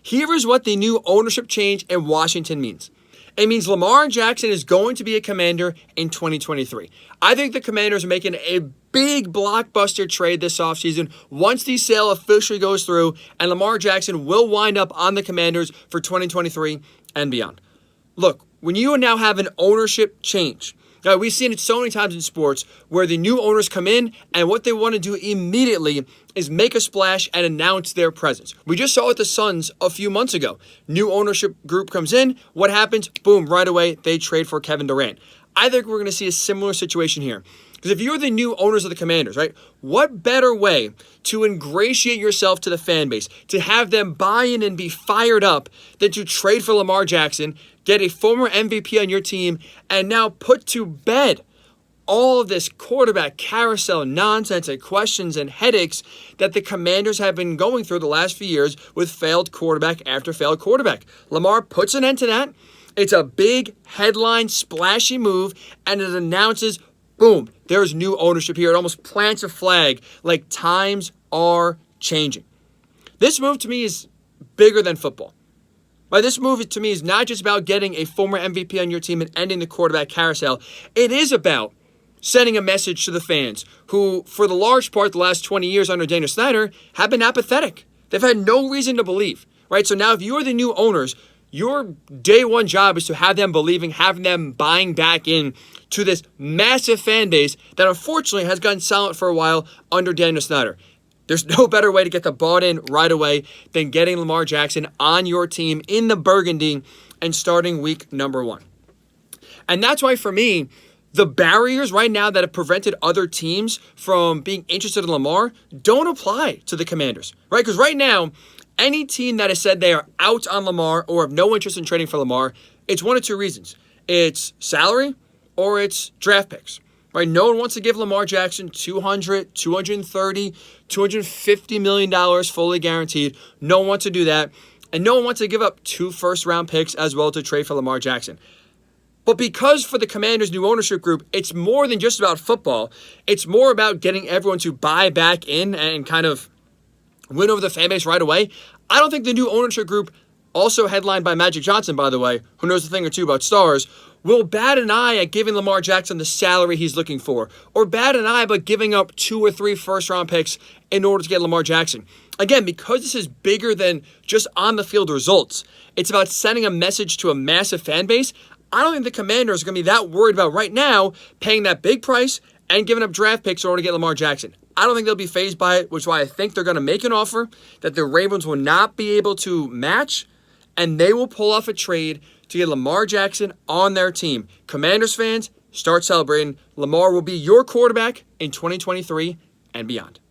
Here is what the new ownership change in Washington means. It means Lamar Jackson is going to be a Commander in 2023. I think the Commanders are making a big blockbuster trade this offseason once the sale officially goes through, and Lamar Jackson will wind up on the Commanders for 2023 and beyond. Look, when you now have an ownership change, now, we've seen it so many times in sports where the new owners come in and what they want to do immediately is make a splash and announce their presence. We just saw it with the Suns a few months ago. New ownership group comes in. What happens? Boom, right away, they trade for Kevin Durant. I think we're going to see a similar situation here. Because if you're the new owners of the Commanders, right, what better way to ingratiate yourself to the fan base, to have them buy in and be fired up, than to trade for Lamar Jackson, get a former MVP on your team, and now put to bed all of this quarterback carousel nonsense and questions and headaches that the Commanders have been going through the last few years with failed quarterback after failed quarterback. Lamar puts an end to that. It's a big headline, splashy move, and it announces, boom, there's new ownership here. It almost plants a flag like times are changing. This move to me is bigger than football. Right, this move to me is not just about getting a former MVP on your team and ending the quarterback carousel. It is about sending a message to the fans who, for the large part, the last 20 years under Daniel Snyder, have been apathetic. They've had no reason to believe. Right, so now if you are the new owners, your day one job is to have them believing, having them buying back in to this massive fan base that unfortunately has gone silent for a while under Daniel Snyder. There's no better way to get the bought in right away than getting Lamar Jackson on your team in the burgundy and starting week number 1. And that's why, for me, the barriers right now that have prevented other teams from being interested in Lamar don't apply to the Commanders, right? Because right now, any team that has said they are out on Lamar or have no interest in trading for Lamar, it's one of two reasons. It's salary or it's draft picks. Right? No one wants to give Lamar Jackson $200, $230, $250 million fully guaranteed. No one wants to do that. And no one wants to give up 2 first-round picks as well to trade for Lamar Jackson. But because for the Commanders' new ownership group, it's more than just about football. It's more about getting everyone to buy back in and kind of win over the fan base right away. I don't think the new ownership group, also headlined by Magic Johnson, by the way, who knows a thing or two about stars, will bat an eye at giving Lamar Jackson the salary he's looking for, or bat an eye about giving up 2 or 3 first-round picks in order to get Lamar Jackson. Again, because this is bigger than just on-the-field results, it's about sending a message to a massive fan base. I don't think the Commanders are going to be that worried about right now paying that big price and giving up draft picks in order to get Lamar Jackson. I don't think they'll be fazed by it, which is why I think they're going to make an offer that the Ravens will not be able to match, and they will pull off a trade to get Lamar Jackson on their team. Commanders fans, start celebrating. Lamar will be your quarterback in 2023 and beyond.